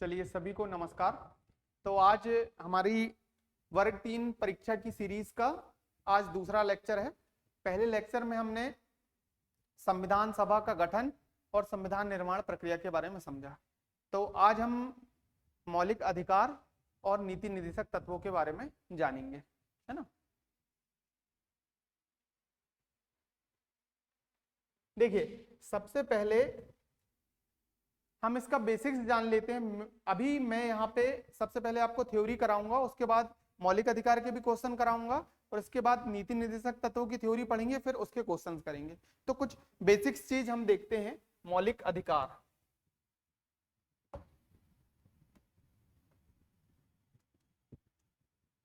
चलिए सभी को नमस्कार। तो आज हमारी वर्ग 3 परीक्षा की सीरीज का आज दूसरा लेक्चर है। पहले लेक्चर में हमने संविधान सभा का गठन और संविधान निर्माण प्रक्रिया के बारे में समझा। तो आज हम मौलिक अधिकार और नीति निर्देशक तत्वों के बारे में जानेंगे, है ना। देखिए, सबसे पहले हम इसका बेसिक्स जान लेते हैं। अभी मैं यहाँ पे सबसे पहले आपको थ्योरी कराऊंगा, उसके बाद मौलिक अधिकार के भी क्वेश्चन कराऊंगा और इसके बाद नीति निर्देशक तत्वों की थ्योरी पढ़ेंगे, फिर उसके क्वेश्चन करेंगे। तो कुछ बेसिक्स चीज हम देखते हैं। मौलिक अधिकार,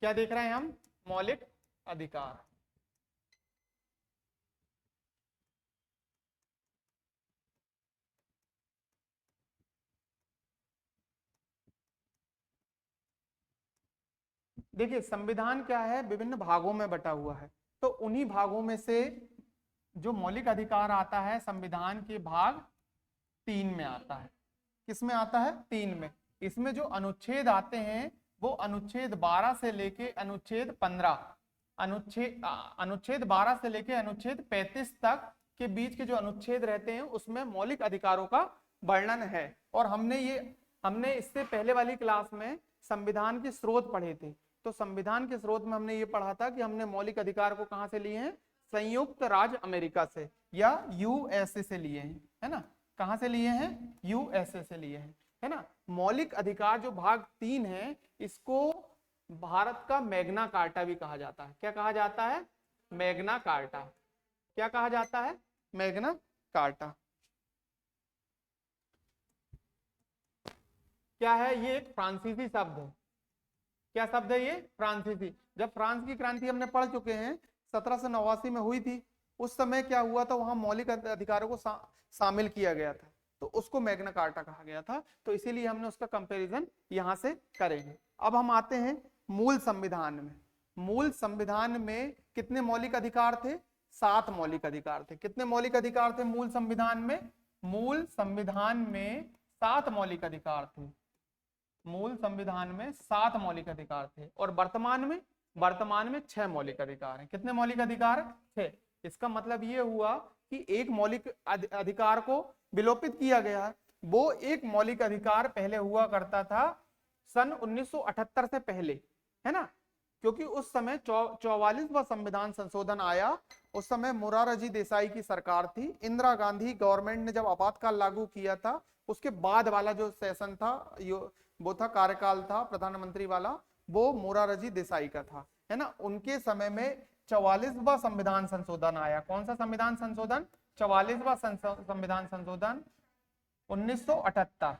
क्या देख रहे हैं हम? मौलिक अधिकार। देखिए, संविधान क्या है, विभिन्न भागों में बटा हुआ है। तो उन्हीं भागों में से जो मौलिक अधिकार आता है संविधान के भाग 3 में आता है। किस में आता है? 3 में। इसमें जो अनुच्छेद आते हैं वो अनुच्छेद 12 से लेके अनुच्छेद 15, अनुच्छेद 12 से लेके अनुच्छेद 35 तक के बीच के जो अनुच्छेद रहते हैं उसमें मौलिक अधिकारों का वर्णन है। और हमने इससे पहले वाली क्लास में संविधान के स्रोत पढ़े थे। तो संविधान के स्रोत में हमने ये पढ़ा था कि हमने मौलिक अधिकार को कहां से लिए हैं? संयुक्त राज्य अमेरिका से या यूएसए से लिए हैं, है ना। कहां से लिए हैं? यूएसए से लिए हैं, है ना। मौलिक अधिकार जो भाग 3 है, इसको भारत का मैग्ना कार्टा भी कहा जाता है। क्या कहा जाता है? Magna carta. क्या कहा जाता है? Magna carta. क्या है ये? एक फ्रांसीसी शब्द है। क्या शब्द है ये? फ्रांसीसी। जब फ्रांस की क्रांति हमने पढ़ चुके हैं, 1789 में हुई थी, उस समय क्या हुआ था, वहां मौलिक अधिकारों को शामिल किया गया था, तो उसको मैग्ना कार्टा कहा गया था। तो इसीलिए हमने उसका कंपैरिजन यहां से करेंगे। अब हम आते हैं मूल संविधान में। मूल संविधान में कितने मौलिक अधिकार थे? 7 मौलिक अधिकार थे। कितने मौलिक अधिकार थे मूल संविधान में? मूल संविधान में 7 मौलिक अधिकार थे। मूल संविधान में 7 मौलिक अधिकार थे और वर्तमान में 6 मौलिक अधिकार हैं। कितने मौलिक अधिकार? 6। इसका मतलब ये हुआ कि एक मौलिक अधिकार को विलोपित किया गया। वो एक मौलिक अधिकार पहले हुआ करता था सन 1978 से पहले, है ना। क्योंकि उस समय 44वां संविधान संशोधन आया। उस समय मोरारजी देसाई की सरकार थी। इंदिरा गांधी गवर्नमेंट ने जब आपातकाल लागू किया था, उसके बाद वाला जो सेशन था, वो था कार्यकाल था प्रधानमंत्री वाला, वो मोरारजी देसाई का था, है ना। उनके समय में 44वां संविधान संशोधन आया। कौन सा संविधान संशोधन? 44वां संविधान संशोधन 1978,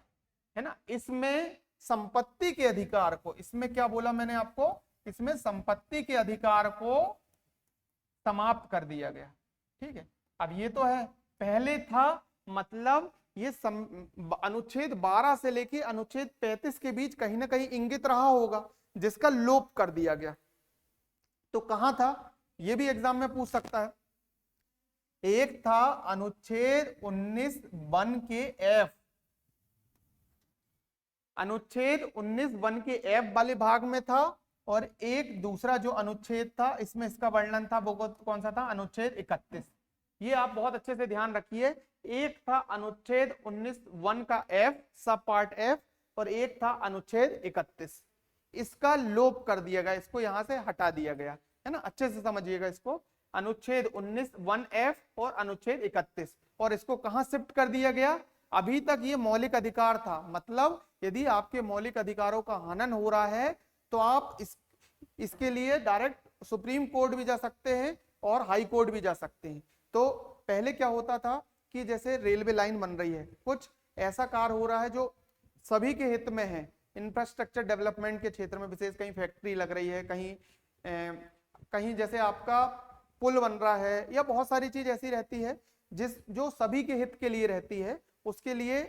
है ना। इसमें संपत्ति के अधिकार को, इसमें क्या बोला मैंने आपको? इसमें संपत्ति के अधिकार को समाप्त कर दिया गया। ठीक है। अब ये तो है, पहले था, मतलब ये अनुच्छेद 12 से लेके अनुच्छेद 35 के बीच कहीं ना कहीं इंगित रहा होगा, जिसका लोप कर दिया गया। तो कहां था? ये भी एग्जाम में पूछ सकता है। एक था अनुच्छेद 19(1) के F, अनुच्छेद 19(1) के F वाले भाग में था। और एक दूसरा जो अनुच्छेद था, इसमें इसका वर्णन था, वो कौन सा था? अनुच्छेद 31। ये आप बहुत अच्छे से ध्यान रखिए। एक था अनुच्छेद 19(1) का F, सब पार्ट F, और एक था अनुच्छेद 31। इसका लोप कर दिया गया, इसको यहां से हटा दिया गया, है ना। अच्छे से समझिएगा इसको। अनुच्छेद 19(1) F और अनुच्छेद 31, और इसको कहां शिफ्ट कर दिया गया? अभी तक ये मौलिक अधिकार था, मतलब यदि आपके मौलिक अधिकारों का हनन हो रहा है तो आप इसके लिए डायरेक्ट सुप्रीम कोर्ट भी जा सकते हैं और हाई कोर्ट भी जा सकते हैं। तो पहले क्या होता था कि जैसे रेलवे लाइन बन रही है, कुछ ऐसा कार्य हो रहा है जो सभी के हित में है, इंफ्रास्ट्रक्चर डेवलपमेंट के क्षेत्र में, विशेष कहीं फैक्ट्री लग रही है, कहीं जैसे आपका पुल बन रहा है, या बहुत सारी चीज ऐसी रहती है जो सभी के हित के लिए रहती है, उसके लिए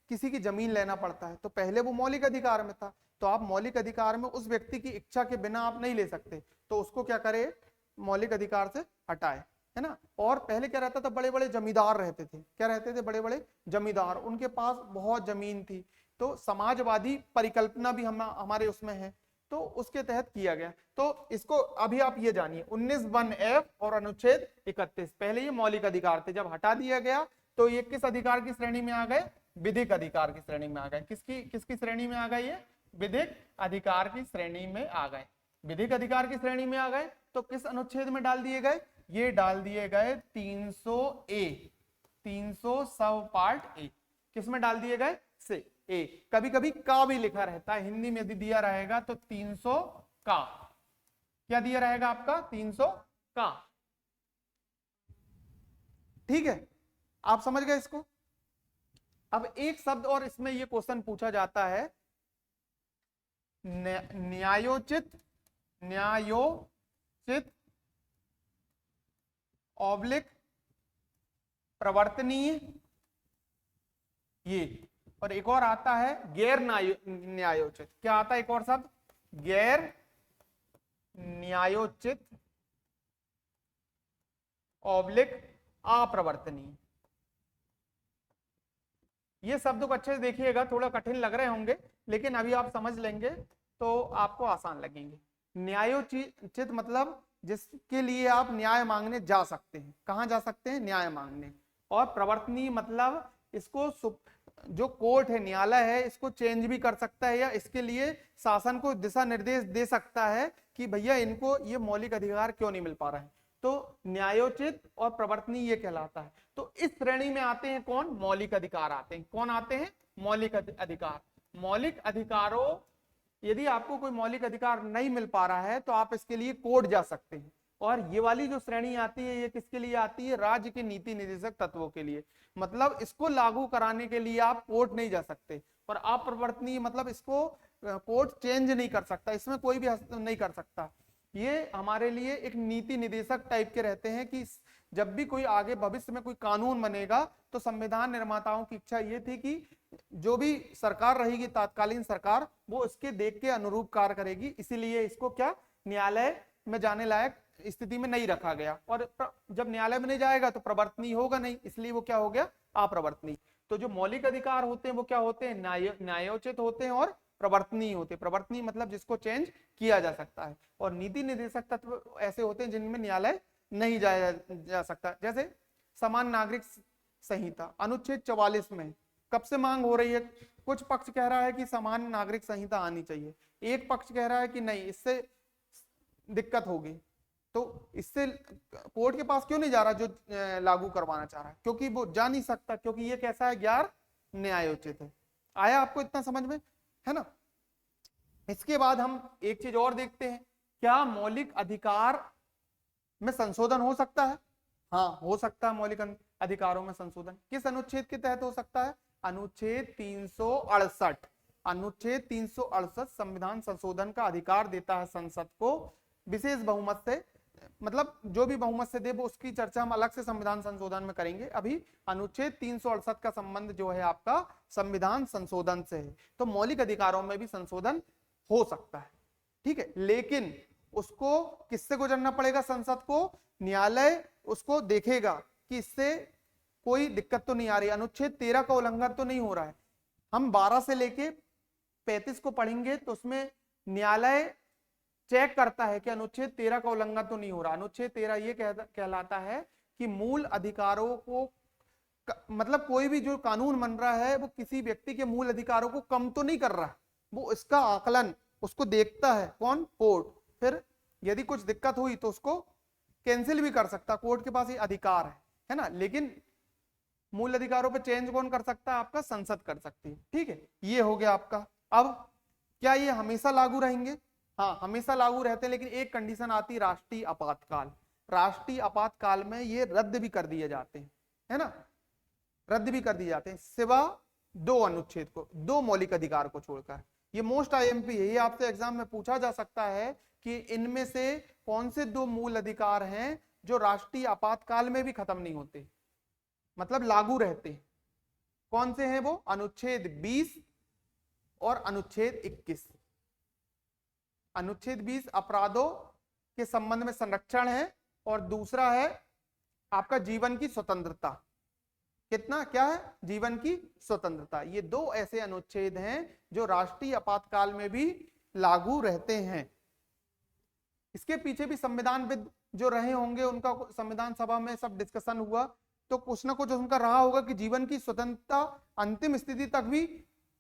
किसी की जमीन लेना पड़ता है। तो पहले वो मौलिक अधिकार में था, तो आप मौलिक अधिकार में उस व्यक्ति की इच्छा के बिना आप नहीं ले सकते, तो उसको क्या करे? मौलिक अधिकार से हटाए, है ना। और पहले क्या रहता था? बड़े बड़े जमींदार रहते थे। क्या रहते थे? बड़े बड़े जमींदार, उनके पास बहुत जमीन थी। तो समाजवादी परिकल्पना भी हमारे उसमें है, तो उसके तहत किया गया। तो इसको अभी आप ये जानिए 19(1)(f) और अनुच्छेद 31, पहले ये मौलिक अधिकार थे, जब हटा दिया गया तो ये किस अधिकार की श्रेणी में आ गए? विधिक अधिकार की श्रेणी में आ गए। किसकी श्रेणी में आ गए? ये विधिक अधिकार की श्रेणी में आ गए। विधिक अधिकार की श्रेणी में आ गए तो किस अनुच्छेद में डाल दिए गए? ये डाल दिए गए 300A, 300 सब पार्ट ए। किस में डाल दिए गए? से ए। कभी कभी का भी लिखा रहता है, हिंदी में भी दिया रहेगा तो 300 का, क्या दिया रहेगा आपका? 300 का। ठीक है, आप समझ गए इसको। अब एक शब्द और इसमें ये क्वेश्चन पूछा जाता है, न्यायोचित, न्यायोचित ऑब्लिक प्रवर्तनीय, ये। और एक और आता है गैर न्यायोचित। क्या आता है एक और शब्द? गैर न्यायोचित ऑब्लिक अप्रवर्तनीय। ये शब्द को अच्छे से देखिएगा, थोड़ा कठिन लग रहे होंगे लेकिन अभी आप समझ लेंगे तो आपको आसान लगेंगे। न्यायोचित मतलब जिसके लिए आप न्याय मांगने जा सकते हैं। कहां जा सकते हैं? न्याय मांगने। और प्रवर्तनीय मतलब इसको जो कोर्ट है, न्यायालय है, इसको चेंज भी कर सकता है या इसके लिए शासन को दिशा निर्देश दे सकता है कि भैया इनको ये मौलिक अधिकार क्यों नहीं मिल पा रहे हैं। तो न्यायोचित और प्रवर्तनीय ये कहलाता है। तो इस श्रेणी में आते हैं कौन? मौलिक अधिकार आते हैं। कौन आते हैं? मौलिक अधिकार। मौलिक अधिकारों, यदि आपको कोई मौलिक अधिकार नहीं मिल पा रहा है तो आप इसके लिए कोर्ट जा सकते हैं। और ये वाली जो श्रेणी आती है ये किसके लिए आती है? राज्य के नीति निर्देशक तत्वों के लिए। मतलब इसको लागू कराने के लिए आप कोर्ट नहीं जा सकते। और अप्रवर्तनीय मतलब इसको कोर्ट चेंज नहीं कर सकता, इसमें कोई भी नहीं कर सकता। ये हमारे लिए एक नीति निदेशक टाइप के रहते हैं कि जब भी कोई आगे भविष्य में कोई कानून बनेगा तो संविधान निर्माताओं की इच्छा ये थी कि जो भी सरकार रहेगी, तात्कालीन सरकार, वो इसके देख के अनुरूप कार्य करेगी। इसीलिए इसको क्या न्यायालय में जाने लायक स्थिति में नहीं रखा गया। और जब न्यायालय में नहीं जाएगा तो प्रवर्तनीय होगा नहीं, इसलिए वो क्या हो गया? अप्रवर्तनीय। तो जो मौलिक अधिकार होते हैं वो क्या होते हैं? न्यायोचित होते हैं और प्रवर्तनीय होते हैं। प्रवर्तनीय मतलब जिसको चेंज किया जा सकता है। और नीति निर्देशक तत्व ऐसे होते हैं जिनमें न्यायालय नहीं जाया जा सकता। जैसे समान नागरिक संहिता अनुच्छेद 44 में कब से मांग हो रही है? कुछ पक्ष कह रहा है कि समान नागरिक संहिता आनी चाहिए, एक पक्ष कह रहा है कि नहीं, इससे दिक्कत होगी। तो इससे कोर्ट के पास क्यों नहीं जा रहा जो लागू करवाना चाह रहा है? क्योंकि वो जा नहीं सकता, क्योंकि ये कैसा है? गैर न्यायोचित है। आया आपको इतना समझ में? है ना। इसके बाद हम एक चीज और देखते हैं, क्या मौलिक अधिकार में संशोधन हो सकता है? हाँ, हो सकता है। मौलिक अधिकारों में संशोधन किस अनुच्छेद के तहत हो सकता है? अनुच्छेद 368। अनुच्छेद 368 संविधान संशोधन का अधिकार देता है संसद को विशेष बहुमत से। मतलब जो भी बहुमत से दे वो उसकी चर्चा हम अलग से संविधान संशोधन में करेंगे। अभी अनुच्छेद 368 का संबंध जो है आपका संविधान संशोधन से है। तो मौलिक अधिकारों में भी संशोधन हो सकता है, ठीक है। लेकिन उसको किससे गुजरना पड़ेगा? संसद को। न्यायालय उसको देखेगा कि इससे कोई दिक्कत तो नहीं आ रही, अनुच्छेद 13 का उल्लंघन तो नहीं हो रहा है। हम 12 से लेके 35 को पढ़ेंगे तो उसमें न्यायालय चेक करता है कि अनुच्छेद 13 का उल्लंघन तो नहीं हो रहा। अनुच्छेद 13 ये कहलाता है कि मूल अधिकारों को मतलब कोई भी जो कानून बन रहा है वो किसी व्यक्ति के मूल अधिकारों को कम तो नहीं कर रहा है, वो इसका आकलन उसको देखता है। कौन? कोर्ट। फिर यदि कुछ दिक्कत हुई तो उसको कैंसिल भी कर सकता, कोर्ट के पास ये अधिकार है ना। लेकिन मूल अधिकारों पे चेंज कौन कर सकता है? आपका संसद कर सकती है, ठीक है। ये हो गया आपका। अब क्या ये हमेशा लागू रहेंगे? हाँ, हमेशा लागू रहते हैं, लेकिन एक कंडीशन आती, राष्ट्रीय आपातकाल। राष्ट्रीय आपातकाल में ये रद्द भी कर दिए जाते हैं, है ना, रद्द भी कर दिए जाते हैं, सिवा 2 अनुच्छेद को, 2 मौलिक अधिकार को छोड़कर। ये मोस्ट आईएमपी है, ये आपसे एग्जाम में पूछा जा सकता है कि इनमें से कौन से 2 मूल अधिकार हैं जो राष्ट्रीय आपातकाल में भी खत्म नहीं होते, मतलब लागू रहते। कौन से हैं वो? अनुच्छेद 20 और अनुच्छेद 21। अनुच्छेद 20 अपराधों के संबंध में संरक्षण है और दूसरा है आपका जीवन की स्वतंत्रता। कितना क्या है, जीवन की स्वतंत्रता। ये दो ऐसे अनुच्छेद हैं जो राष्ट्रीय आपातकाल में भी लागू रहते हैं। इसके पीछे भी संविधानविद जो रहे होंगे, उनका संविधान सभा में सब डिस्कशन हुआ, तो कुछ ना कुछ उनका रहा होगा कि जीवन की स्वतंत्रता अंतिम स्थिति तक भी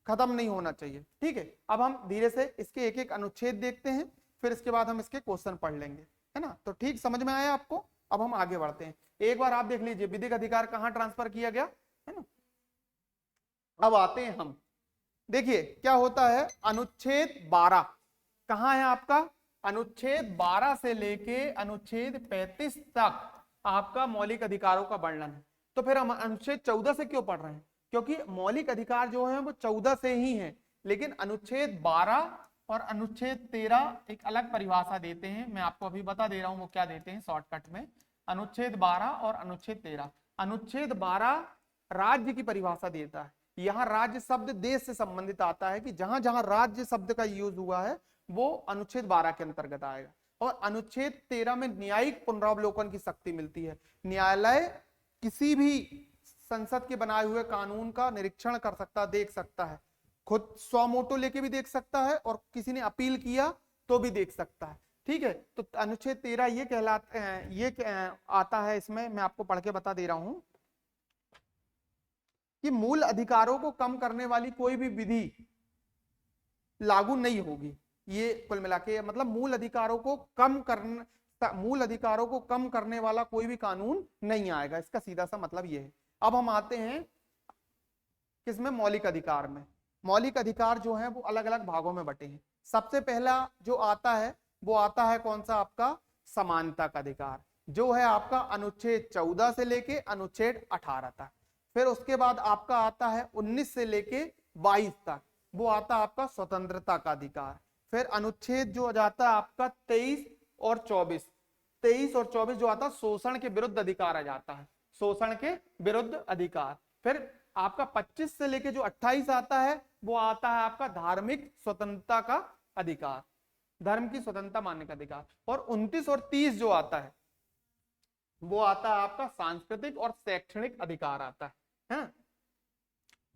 खत्म नहीं होना चाहिए। ठीक है, अब हम धीरे से इसके एक एक अनुच्छेद देखते हैं, फिर इसके बाद हम इसके क्वेश्चन पढ़ लेंगे, है ना। तो ठीक समझ में आया आपको। अब हम आगे बढ़ते हैं। एक बार आप देख लीजिए विधिक अधिकार कहां ट्रांसफर किया गया, है ना। अब आते हैं हम, देखिए क्या होता है, अनुच्छेद 12 कहां है आपका, अनुच्छेद 12 से लेके अनुच्छेद 35 तक आपका मौलिक अधिकारों का वर्णन है। तो फिर हम अनुच्छेद 14 से क्यों पढ़ रहे हैं, क्योंकि मौलिक अधिकार जो है वो 14 से ही है, लेकिन अनुच्छेद 12 और अनुच्छेद 13 एक अलग परिभाषा देते हैं। मैं आपको अभी बता दे रहा हूं वो क्या देते हैं शॉर्टकट में। अनुच्छेद 12 और अनुच्छेद 13, अनुच्छेद 12 राज्य की परिभाषा देता है। यहाँ राज्य शब्द देश से संबंधित आता है कि जहां जहां राज्य शब्द का यूज हुआ है वो अनुच्छेद 12 के अंतर्गत आएगा। और अनुच्छेद 13 में न्यायिक पुनरावलोकन की शक्ति मिलती है। न्यायालय किसी भी संसद के बनाए हुए कानून का निरीक्षण कर सकता, देख सकता है, खुद स्वमोटो लेके भी देख सकता है, और किसी ने अपील किया तो भी देख सकता है। ठीक है, तो अनुच्छेद 13 ये कहलाता है, ये आता है इसमें, मैं आपको पढ़ के बता दे रहा हूं कि मूल अधिकारों को कम करने वाली कोई भी विधि लागू नहीं होगी। ये कुल मिला के मतलब मूल अधिकारों को कम करने वाला कोई भी कानून नहीं आएगा, इसका सीधा सा मतलब ये है। अब हम आते हैं किसमें, मौलिक अधिकार में। मौलिक अधिकार जो है वो अलग अलग भागों में बटे हैं। सबसे पहला जो आता है वो आता है कौन सा, आपका समानता का अधिकार, जो है आपका अनुच्छेद 14 से लेके अनुच्छेद 18 तक। फिर उसके बाद आपका आता है 19 से लेके 22 तक, वो आता है आपका स्वतंत्रता का अधिकार। फिर अनुच्छेद जो जाता है आपका 23 और 24 जो आता है शोषण के विरुद्ध अधिकार आ जाता है, शोषण के विरुद्ध अधिकार। फिर आपका 25 से लेके जो 28 आता है वो आता है आपका धार्मिक स्वतंत्रता का अधिकार, धर्म की स्वतंत्रता मानने का अधिकार। और 29 और 30 जो आता है वो आता है आपका सांस्कृतिक और शैक्षणिक अधिकार आता है।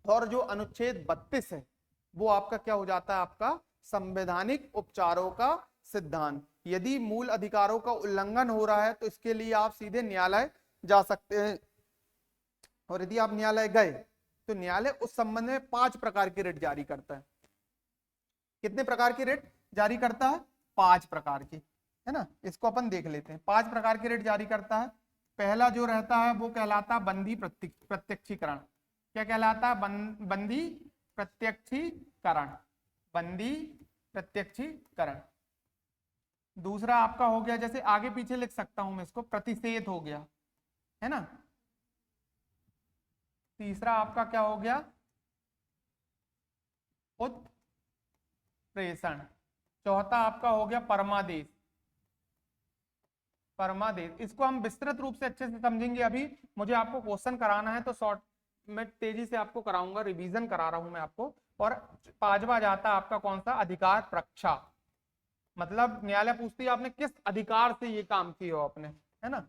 और जो अनुच्छेद 32 है वो आपका क्या हो जाता है, आपका संवैधानिक उपचारों का सिद्धांत। यदि मूल अधिकारों का उल्लंघन हो रहा है तो इसके लिए आप सीधे न्यायालय जा सकते हैं, और यदि आप न्यायालय गए तो न्यायालय उस संबंध में 5 प्रकार की रिट जारी करता है। कितने प्रकार की रिट जारी करता है, 5 प्रकार की, है ना। इसको अपन देख लेते हैं। 5 प्रकार की रिट जारी करता है। पहला जो रहता है वो कहलाता है बंदी प्रत्यक्षीकरण। क्या कहलाता है, बंदी प्रत्यक्षीकरण, बंदी प्रत्यक्षीकरण। दूसरा आपका हो गया, जैसे आगे पीछे लिख सकता हूं मैं इसको, प्रतिषेध हो गया, है ना। तीसरा आपका क्या हो गया, उत्प्रेषण। चौथा आपका हो गया परमादेश, परमादेश। इसको हम विस्तृत रूप से अच्छे से समझेंगे। अभी मुझे आपको क्वेश्चन कराना है तो शॉर्ट मैं तेजी से आपको कराऊंगा, रिवीजन करा रहा हूं मैं आपको। और 5वां जाता आपका कौन सा, अधिकार प्रक्षा। मतलब न्यायालय पूछती है आपने किस अधिकार से ये काम किया हो आपने, है ना,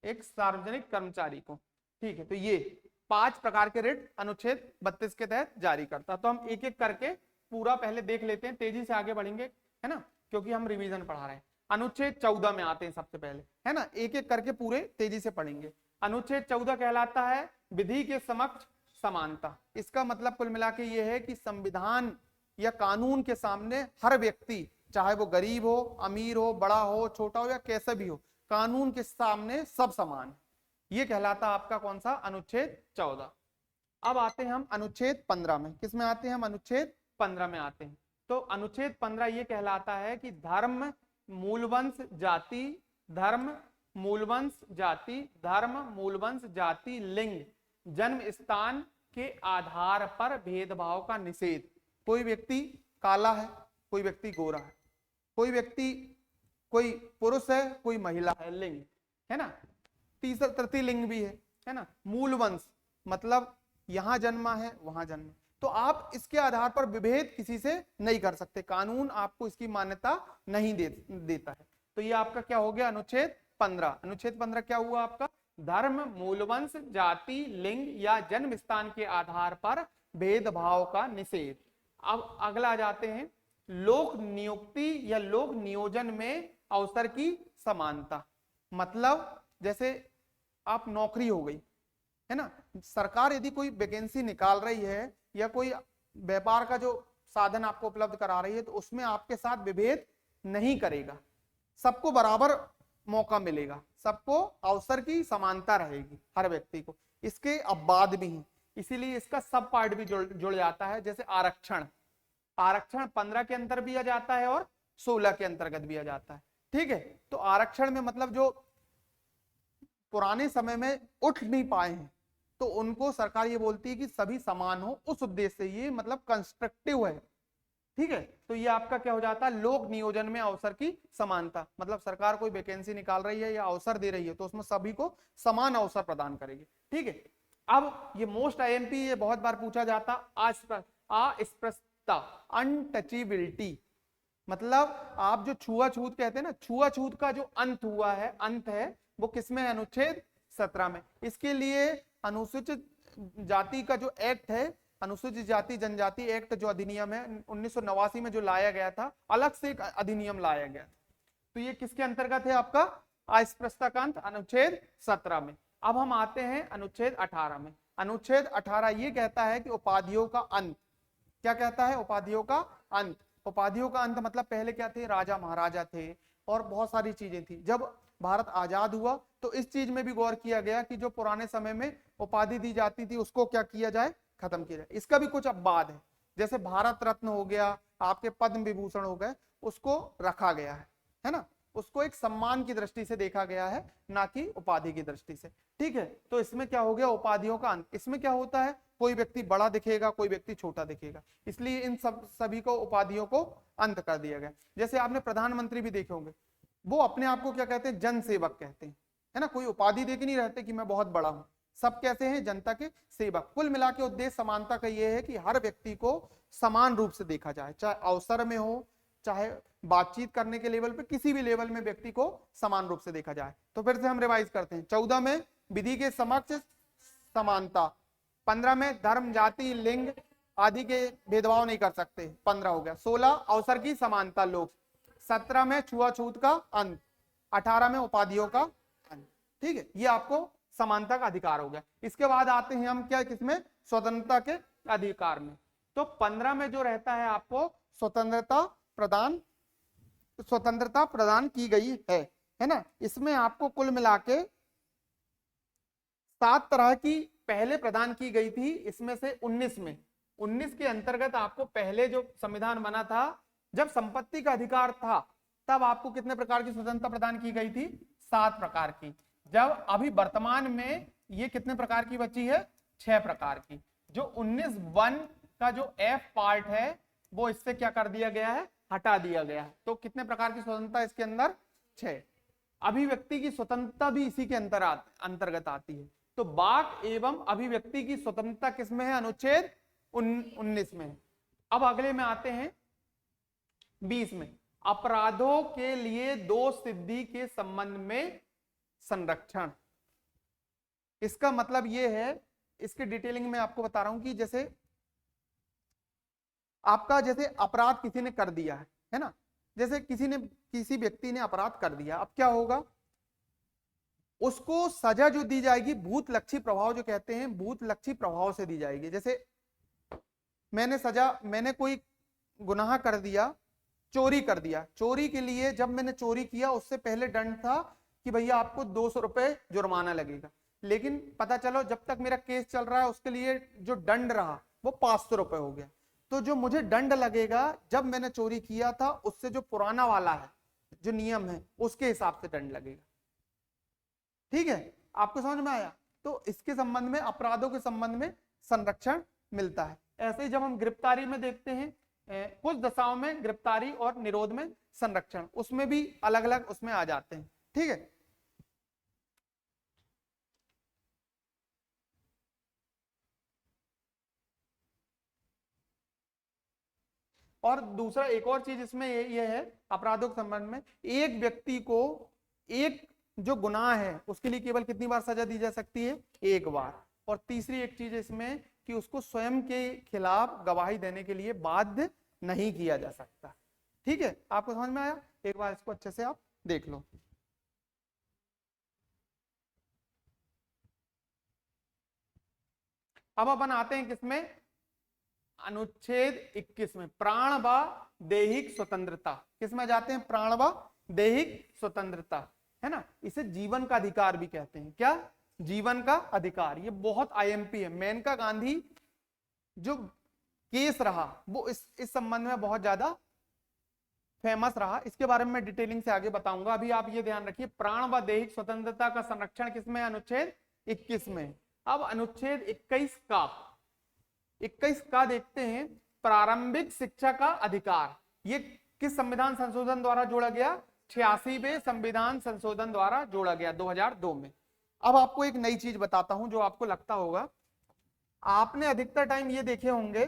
एक सार्वजनिक कर्मचारी को। ठीक है, तो ये 5 प्रकार के रिट अनुच्छेद 32 के तहत जारी करता। तो हम एक एक करके पूरा पहले देख लेते हैं, तेजी से आगे बढ़ेंगे, है ना, क्योंकि हम रिवीजन पढ़ा रहे हैं। अनुच्छेद 14 में आते हैं सबसे पहले, है ना, एक एक करके पूरे तेजी से पढ़ेंगे। अनुच्छेद 14 कहलाता है विधि के समक्ष समानता। इसका मतलब कुल मिला के ये है कि संविधान या कानून के सामने हर व्यक्ति, चाहे वो गरीब हो, अमीर हो, बड़ा हो, छोटा हो या कैसे भी हो, कानून के सामने सब समान। ये कहलाता आपका कौन सा, अनुच्छेद 14। अब आते हैं हम अनुच्छेद 15 में। किस में आते हैं हम, अनुच्छेद 15 में आते हैं। तो अनुच्छेद 15 ये कहलाता है कि धर्म, मूलवंश, जाति, धर्म, मूलवंश, जाति, धर्म, मूलवंश, जाति, लिंग, जन्म स्थान के आधार पर भेदभाव का निषेध। कोई व्यक्ति काला है, कोई व्यक्ति गोरा है, कोई व्यक्ति, कोई पुरुष है, कोई महिला है, लिंग, है ना, तीसरा तृतीय लिंग भी है ना। मूलवंश मतलब यहां जन्मा है, वहां जन्मा, तो आप इसके आधार पर विभेद किसी से नहीं कर सकते, कानून आपको इसकी मान्यता नहीं देता है। तो ये आपका क्या हो गया, अनुच्छेद 15। अनुच्छेद 15 क्या हुआ आपका, धर्म, मूलवंश, जाति, लिंग या जन्म स्थान के आधार पर भेदभाव का निषेध। अब अगला जाते हैं, लोक नियुक्ति या लोक नियोजन में अवसर की समानता। मतलब जैसे आप नौकरी हो गई है ना, सरकार यदि कोई वैकेंसी निकाल रही है या कोई व्यापार का जो साधन आपको उपलब्ध करा रही है, तो उसमें आपके साथ विभेद नहीं करेगा, सबको बराबर मौका मिलेगा, सबको अवसर की समानता रहेगी हर व्यक्ति को। इसके अपवाद भी हैं, इसीलिए इसका सब पार्ट भी जुड़ जाता है। जैसे आरक्षण, आरक्षण 15 के अंतर भी आ जाता है और 16 के अंतर्गत भी आ जाता है। ठीक है, तो आरक्षण में मतलब जो पुराने समय में उठ नहीं पाए हैं, तो उनको सरकार ये बोलती है कि सभी समान हो, उस उद्देश्य से ये मतलब कंस्ट्रक्टिव है। ठीक है, तो ये आपका क्या हो जाता है, लोक नियोजन में अवसर की समानता। मतलब सरकार कोई वैकेंसी निकाल रही है या अवसर दे रही है, तो उसमें सभी को समान अवसर प्रदान करेगी। ठीक है, अब ये मोस्ट आईएमपी, ये बहुत बार पूछा जाता, अस्पृश्यता, अनटचेबिलिटी। मतलब आप जो छुआछूत कहते हैं ना, छुआछूत का जो अंत हुआ है, अंत है वो किसमें है, अनुच्छेद 17 में। इसके लिए अनुसूचित जाति का जो एक्ट है, अनुसूचित जाति जनजाति एक्ट जो अधिनियम है 1989 में जो लाया गया था, अलग से एक अधिनियम लाया गया था। तो ये किसके अंतर्गत है, आपका अस्पृश्यता का अंत अनुच्छेद 17 में। अब हम आते हैं अनुच्छेद 18 में। अनुच्छेद 18 ये कहता है कि उपाधियों का अंत। क्या कहता है, उपाधियों का अंत। उपाधियों का अंत मतलब पहले क्या थे, राजा महाराजा थे और बहुत सारी चीजें थी। जब भारत आजाद हुआ तो इस चीज में भी गौर किया गया कि जो पुराने समय में उपाधि दी जाती थी उसको क्या किया जाए, खत्म किया जाए। इसका भी कुछ अपवाद है, जैसे भारत रत्न हो गया, आपके पद्म विभूषण हो गए, उसको रखा गया है ना, उसको एक सम्मान की दृष्टि से देखा गया है, ना कि उपाधि की दृष्टि से। ठीक है, तो इसमें क्या हो गया, उपाधियों का अंत। इसमें क्या होता है, कोई व्यक्ति बड़ा दिखेगा, कोई व्यक्ति छोटा दिखेगा, इसलिए इन सभी को उपाधियों को अंत कर दिया गया। जैसे आपने प्रधानमंत्री भी देखे होंगे, वो अपने आप को क्या कहते हैं, जन सेवक कहते हैं, है ना, कोई उपाधि दे के नहीं रहते कि मैं बहुत बड़ा हूं, सब कैसे हैं, जनता के सेवक। कुल मिला के उद्देश्य समानता का ये है कि हर व्यक्ति को समान रूप से देखा जाए, चाहे अवसर में हो, चाहे बातचीत करने के लेवल पे, किसी भी लेवल में व्यक्ति को समान रूप से देखा जाए। तो फिर से हम रिवाइज करते हैं। 14 में विधि के समक्ष समानता, 15 में धर्म, जाति, लिंग आदि के भेदभाव नहीं कर सकते, 15 हो गया। 16 अवसर की समानता लोक, 17 में छुआछूत का अंत, 18 में उपाधियों का अंत। ठीक है, ये आपको समानता का अधिकार हो गया। इसके बाद आते हैं हम क्या, किसमें, स्वतंत्रता के अधिकार में। तो 15 में जो रहता है आपको स्वतंत्रता प्रदान की गई है ना। इसमें आपको कुल मिला के 7 तरह की पहले प्रदान की गई थी, इसमें से 19 के अंतर्गत आपको पहले जो संविधान बना था, जब संपत्ति का अधिकार था, तब आपको कितने प्रकार की स्वतंत्रता प्रदान की गई थी, 7 प्रकार की। जब अभी वर्तमान में ये कितने प्रकार की बची है, 6 प्रकार की। जो 19(1) का जो F पार्ट है वो इससे क्या कर दिया गया है, हटा दिया गया है। तो कितने प्रकार की स्वतंत्रता इसके अंदर, 6। अभिव्यक्ति की स्वतंत्रता भी इसी के अंतर्गत आती है। तो वाक एवं अभिव्यक्ति की स्वतंत्रता किसमें है, अनुच्छेद 19 में। अब अगले में आते हैं 20 में, अपराधों के लिए दोष सिद्धि के संबंध में संरक्षण। इसका मतलब यह है, इसके डिटेलिंग में आपको बता रहा हूं कि जैसे आपका जैसे अपराध किसी ने कर दिया है ना, जैसे किसी व्यक्ति ने अपराध कर दिया, अब क्या होगा, उसको सजा जो दी जाएगी भूतलक्षी प्रभाव जो कहते हैं, भूतलक्षी प्रभाव से दी जाएगी। जैसे मैंने कोई गुनाह कर दिया, चोरी कर दिया, चोरी के लिए जब मैंने चोरी किया उससे पहले दंड था कि भैया आपको 200 रुपए जुर्माना लगेगा, लेकिन पता चलो जब तक मेरा केस चल रहा है उसके लिए जो दंड रहा वो 500 रुपए हो गया। तो जो मुझे दंड लगेगा जब मैंने चोरी किया था उससे जो पुराना वाला है जो नियम है उसके हिसाब से दंड लगेगा। ठीक है, आपको समझ में आया। तो इसके संबंध में, अपराधों के संबंध में संरक्षण मिलता है। ऐसे ही जब हम गिरफ्तारी में देखते हैं, कुछ दशाओं में गिरफ्तारी और निरोध में संरक्षण, उसमें भी अलग अलग उसमें आ जाते हैं। ठीक है, और दूसरा एक और चीज इसमें ये है, अपराधों के संबंध में एक व्यक्ति को एक जो गुनाह है उसके लिए केवल कितनी बार सजा दी जा सकती है? एक बार। और तीसरी एक चीज इसमें कि उसको स्वयं के खिलाफ गवाही देने के लिए बाध्य नहीं किया जा सकता। ठीक है, आपको समझ में आया? एक बार इसको अच्छे से आप देख लो। अब अपन आते हैं किसमें? अनुच्छेद 21 में, प्राण व दैहिक स्वतंत्रता। किसमें जाते हैं? प्राण व दैहिक स्वतंत्रता, है ना। इसे जीवन का अधिकार भी कहते हैं। क्या? जीवन का अधिकार। ये बहुत आईएमपी है। मेनका गांधी जो केस रहा वो इस संबंध में बहुत ज्यादा फेमस रहा। इसके बारे में डिटेलिंग से आगे बताऊंगा। अभी आप ये ध्यान रखिए, प्राण व दैहिक स्वतंत्रता का संरक्षण किसमें? अनुच्छेद 21 में। अब अनुच्छेद 21 का देखते हैं, प्रारंभिक शिक्षा का अधिकार। ये किस संविधान संशोधन द्वारा जोड़ा गया? 86वें संविधान संशोधन द्वारा जोड़ा गया 2002 में। अब आपको एक नई चीज बताता हूं जो आपको लगता होगा, आपने अधिकतर टाइम ये देखे होंगे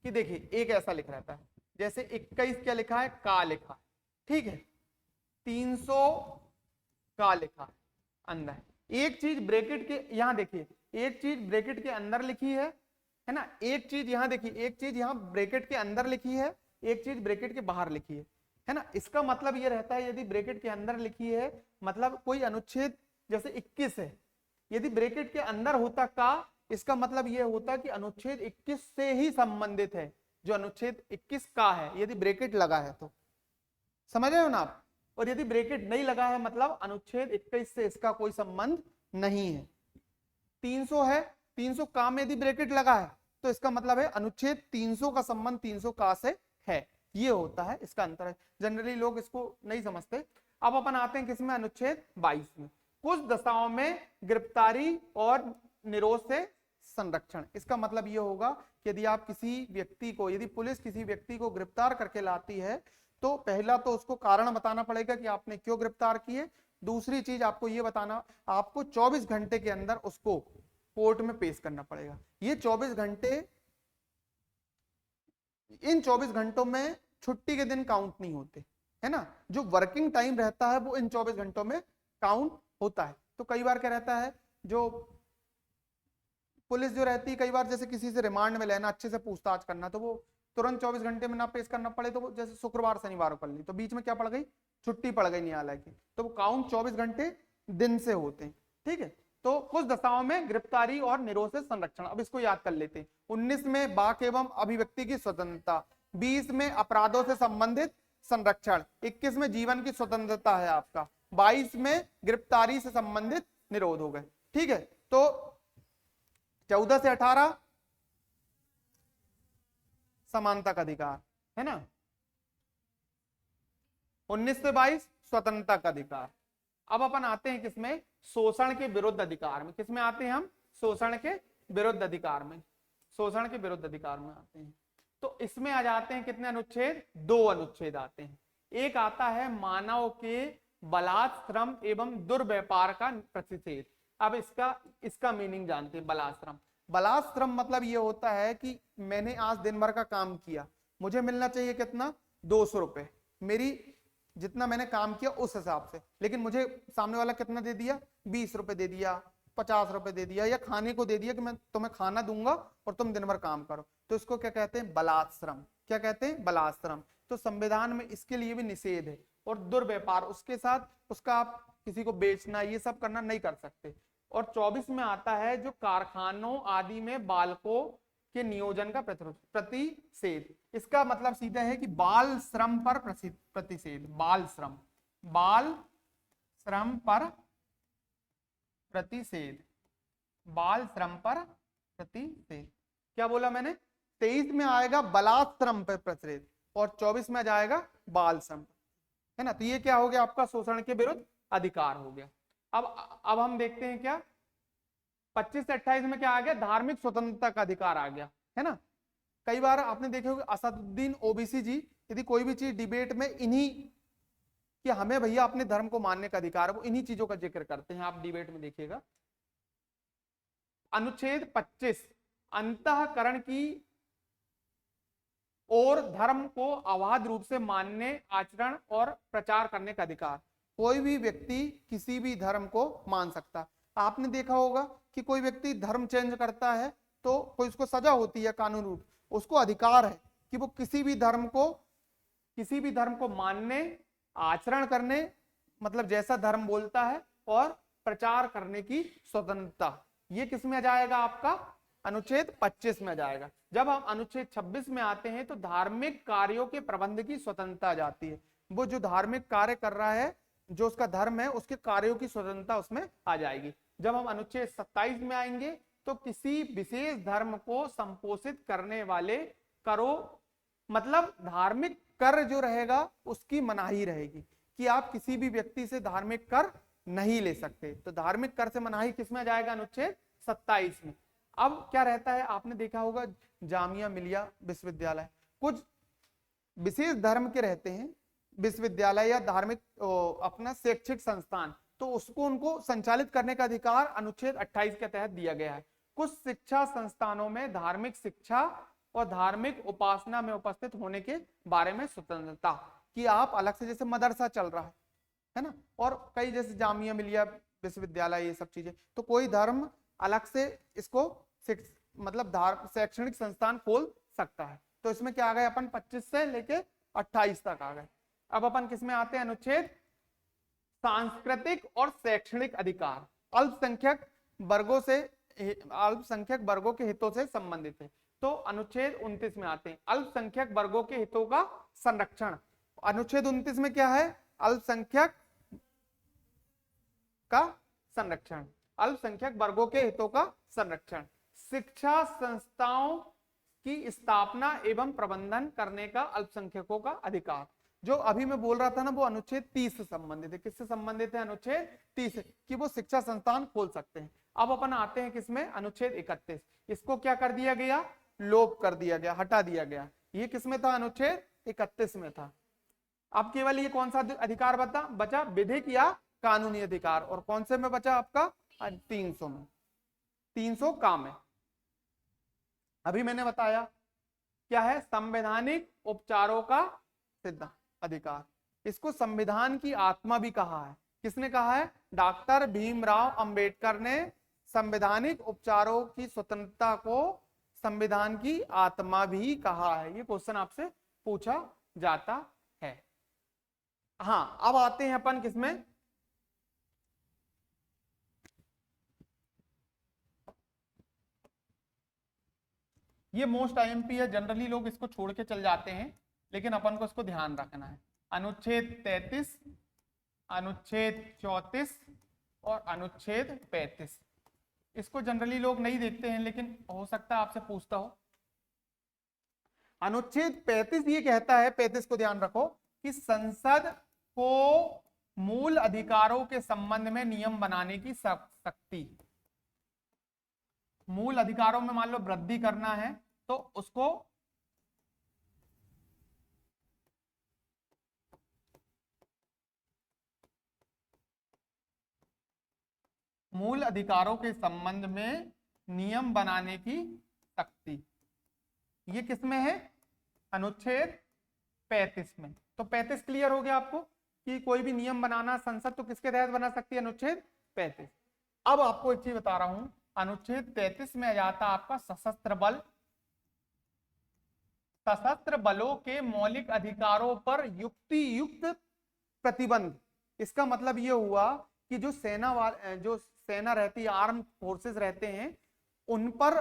कि देखिए एक ऐसा लिख रहता है, जैसे 21 क्या लिखा है? का लिखा है, ठीक है। 300 का लिखा है अंदर। एक चीज ब्रैकेट के यहां देखिए, एक चीज ब्रैकेट के अंदर लिखी है ना। एक चीज यहां देखिए, एक चीज यहां ब्रैकेट के अंदर लिखी है, एक चीज ब्रैकेट के बाहर लिखी है ना। इसका मतलब ये रहता है, यदि ब्रैकेट के अंदर लिखी है मतलब कोई अनुच्छेद जैसे 21 है, यदि ब्रैकेट के अंदर होता का, इसका मतलब यह होता कि अनुच्छेद 21 से ही संबंधित है। जो अनुच्छेद 21 का है, यदि ब्रैकेट लगा है तो, समझ रहे हो ना आप। और यदि ब्रैकेट नहीं लगा है मतलब अनुच्छेद 21 से इसका कोई संबंध नहीं है। 300 है, 300 का में यदि ब्रैकेट लगा है तो इसका मतलब है अनुच्छेद 300 का संबंध 300 का से है। ये होता है, इसका अंतर है। जनरली लोग इसको नहीं समझते। अब अपन आते हैं किसमें? अनुच्छेद 22 में। कुछ दशाओं में गिरफ्तारी और निरोध से संरक्षण। इसका मतलब ये होगा कि यदि आप किसी व्यक्ति को, यदि पुलिस किसी व्यक्ति को गिरफ्तार करके लाती है तो पहला तो उसको कारण बताना पड़ेगा कि आपने क्यों गिरफ्तार किए। दूसरी चीज आपको ये बताना, आपको 24 घंटे के अंदर उसको कोर्ट में पेश करना पड़ेगा। ये 24 घंटे, इन 24 घंटों में छुट्टी के दिन काउंट नहीं होते, है ना। जो वर्किंग टाइम रहता है वो इन 24 घंटों में काउंट होता है। तो कई बार क्या रहता है, जो पुलिस जो रहती है, कई बार जैसे किसी से रिमांड में लेना, अच्छे से पूछताछ करना, तो वो तुरंत 24 घंटे में ना पेश करना पड़े तो वो जैसे शुक्रवार शनिवार को कर ली तो बीच में क्या पड़ गई? छुट्टी पड़ गई न्यायालय की, तो वो काउंट 24 घंटे दिन से होते हैं। ठीक है, तो कुछ दशाओं में गिरफ्तारी और निरोध से संरक्षण। अब इसको याद कर लेते हैं। 19 में वाक एवं अभिव्यक्ति की स्वतंत्रता, 20 में अपराधों से संबंधित संरक्षण, 21 में जीवन की स्वतंत्रता है आपका, 22 में गिरफ्तारी से संबंधित निरोध हो गए। ठीक है, तो 14 से 18 समानता का अधिकार, है ना। 19 से 22 स्वतंत्रता का अधिकार। अब अपन आते हैं किसमें? शोषण के विरुद्ध अधिकार में। किसमें आते हैं हम? शोषण के विरुद्ध अधिकार में। शोषण के विरुद्ध अधिकार में आते हैं। तो इसमें आ जाते हैं कितने अनुच्छेद? 2 अनुच्छेद आते हैं। एक आता है मानव के बलात्श्रम एवं दुर्व्यापार का प्रतिषेध। अब इसका मीनिंग जानते हैं। बलात्श्रम, बलात्श्रम मतलब ये होता है कि मैंने आज दिन भर का काम किया, मुझे मिलना चाहिए कितना? 200 रुपए, मेरी जितना मैंने काम किया उस हिसाब से, लेकिन मुझे सामने वाला कितना दे दिया? 20 रुपए दे दिया, 50 रुपए दे दिया, या खाने को दे दिया कि मैं तुम्हें खाना दूंगा और तुम दिन भर काम करो। तो इसको क्या कहते हैं? बलात्श्रम। क्या कहते हैं? बलात्श्रम। तो संविधान में इसके लिए भी निषेध है। और दुर्व्यापार, उसके साथ उसका आप किसी को बेचना, ये सब करना नहीं कर सकते। और 24 में आता है जो कारखानों आदि में बालकों के नियोजन का प्रतिषेध। इसका मतलब सीधा है कि बाल श्रम पर प्रतिषेध। बाल श्रम, बाल श्रम पर प्रतिषेध, बाल श्रम पर प्रतिषेध। क्या बोला मैंने? 23 में आएगा बलात्श्रम पर प्रतिषेध और 24 में जाएगा बाल श्रम, है ना। तो ये क्या हो गया आपका? शोषण के विरुद्ध अधिकार हो गया। अब हम देखते हैं क्या 25 से 28 में क्या आ गया? धार्मिक स्वतंत्रता का अधिकार आ गया, है ना। कई बार आपने देखे होंगे असदुद्दीन ओबीसी जी यदि कोई भी चीज डिबेट में इन्हीं कि हमें भैया अपने धर्म को मानने का अधिकार है, वो इन्हीं चीजों का जिक्र करते हैं। आप डिबेट में देखिएगा। अनुच्छेद 25 अंतःकरण की और धर्म को अबाध रूप से मानने, आचरण और प्रचार करने का अधिकार। कोई भी व्यक्ति किसी भी धर्म को मान सकता है। आपने देखा होगा कि कोई व्यक्ति धर्म चेंज करता है तो कोई उसको सजा होती है कानून रूप, उसको अधिकार है कि वो किसी भी धर्म को मानने, आचरण करने, मतलब जैसा धर्म बोलता है, और प्रचार करने की स्वतंत्रता। ये किस में आ जाएगा? आपका अनुच्छेद 25 में आ जाएगा। जब हम अनुच्छेद 26 में आते हैं तो धार्मिक कार्यों के प्रबंध की स्वतंत्रता आ जाती है। वो जो धार्मिक कार्य कर रहा है, जो उसका धर्म है, उसके कार्यों की स्वतंत्रता उसमें आ जाएगी। जब हम अनुच्छेद 27 में आएंगे तो किसी विशेष धर्म को संपोषित करने वाले करों, मतलब धार्मिक कर जो रहेगा उसकी मनाही रहेगी कि आप किसी भी व्यक्ति से धार्मिक कर नहीं ले सकते। तो धार्मिक कर से मनाही किसमें आ जाएगा? अनुच्छेद 27 में। अब क्या रहता है, आपने देखा होगा जामिया मिलिया विश्वविद्यालय कुछ विशेष धर्म के रहते हैं, विश्वविद्यालय या धार्मिक अपना शैक्षिक संस्थान, तो उसको उनको संचालित करने का अधिकार अनुच्छेद 28 के तहत दिया गया है। कुछ शिक्षा संस्थानों में धार्मिक शिक्षा और धार्मिक उपासना में उपस्थित होने के बारे में स्वतंत्रता, कि आप अलग से, जैसे मदरसा चल रहा है ना, और कई जैसे जामिया मिलिया विश्वविद्यालय, ये सब चीजें, तो कोई धर्म अलग से इसको मतलब शैक्षणिक संस्थान खोल सकता है। तो इसमें क्या आ गए अपन? 25 से लेके 28 तक आ गए। अब अपन किसमें आते हैं? अनुच्छेद सांस्कृतिक और शैक्षणिक अधिकार, अल्पसंख्यक वर्गों के हितों से संबंधित है। तो अनुच्छेद 29 में आते हैं, अल्पसंख्यक वर्गों के हितों का संरक्षण। अनुच्छेद 29 में क्या है? अल्पसंख्यक का संरक्षण, अल्पसंख्यक वर्गों के हितों का संरक्षण। शिक्षा संस्थाओं की स्थापना एवं प्रबंधन करने का अल्पसंख्यकों का अधिकार। जो अभी मैं बोल रहा था ना, वो अनुच्छेद 30 से संबंधित है। किससे संबंधित है? अनुच्छेद 30 कि वो शिक्षा संस्थान खोल सकते हैं। अब अपन आते हैं किसमें? अनुच्छेद 31। इसको क्या कर दिया गया? लोप कर दिया गया, हटा दिया गया। ये किसमें था? अनुच्छेद 31 में था। अब केवल ये कौन सा अधिकार बचा? विधिक या कानूनी अधिकार। और कौन से में बचा आपका? 300 में, 300 का में। अभी मैंने बताया क्या है? संवैधानिक उपचारों का सिद्ध अधिकार। इसको संविधान की आत्मा भी कहा है। किसने कहा है? डॉक्टर भीमराव अंबेडकर ने संवैधानिक उपचारों की स्वतंत्रता को संविधान की आत्मा भी कहा है। ये क्वेश्चन आपसे पूछा जाता है। हाँ, अब आते हैं अपन किसमें? ये मोस्ट आईएमपी है, जनरली लोग इसको छोड़ के चल जाते हैं, लेकिन अपन को इसको ध्यान रखना है। अनुच्छेद 33, अनुच्छेद 34 और अनुच्छेद 35। इसको जनरली लोग नहीं देखते हैं, लेकिन हो सकता है आपसे पूछता हो। अनुच्छेद 35 ये कहता है, 35 को ध्यान रखो, कि संसद को मूल अधिकारों के संबंध में नियम बनाने की शक्ति। मूल अधिकारों में मान लो वृद्धि करना है तो उसको मूल अधिकारों के संबंध में नियम बनाने की शक्ति। ये किसमें है? अनुच्छेद 35 में। तो 35 क्लियर हो गया आपको कि कोई भी नियम बनाना संसद तो किसके तहत बना सकती है? अनुच्छेद 35। अब आपको एक चीज बता रहा हूं, अनुच्छेद 33 में आ जाता आपका सशस्त्र बल। सशस्त्र बलों के मौलिक अधिकारों पर युक्त प्रतिबंध। इसका मतलब ये हुआ कि जो सेना रहती है, आर्म फोर्सेस रहते हैं, उन पर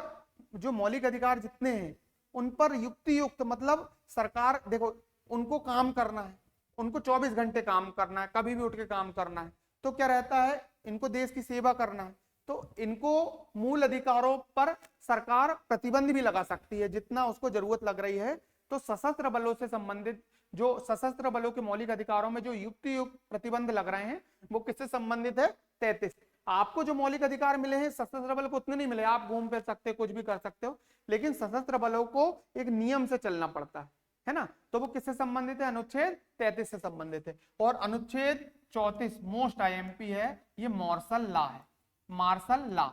जो मौलिक अधिकार जितने हैं उन पर युक्त मतलब सरकार, देखो उनको काम करना है, उनको 24 घंटे काम करना है, कभी भी उठ के काम करना है, तो क्या रहता है? इनको देश की सेवा करना है, तो इनको मूल अधिकारों पर सरकार प्रतिबंध भी लगा सकती है जितना उसको जरूरत लग रही है। तो सशस्त्र बलों से संबंधित, जो सशस्त्र बलों के मौलिक अधिकारों में जो युक्त प्रतिबंध लग रहे हैं, वो किससे संबंधित है? 33। आपको जो मौलिक अधिकार मिले हैं सशस्त्र बल को उतने नहीं मिले, आप घूम फिर सकते हो, कुछ भी कर सकते हो, लेकिन सशस्त्र बलों को एक नियम से चलना पड़ता है ना। तो वो किससे संबंधित है? अनुच्छेद 33 से संबंधित है। और अनुच्छेद 34 मोस्ट आईएमपी है, ये मार्शल लॉ है। मार्शल लॉ,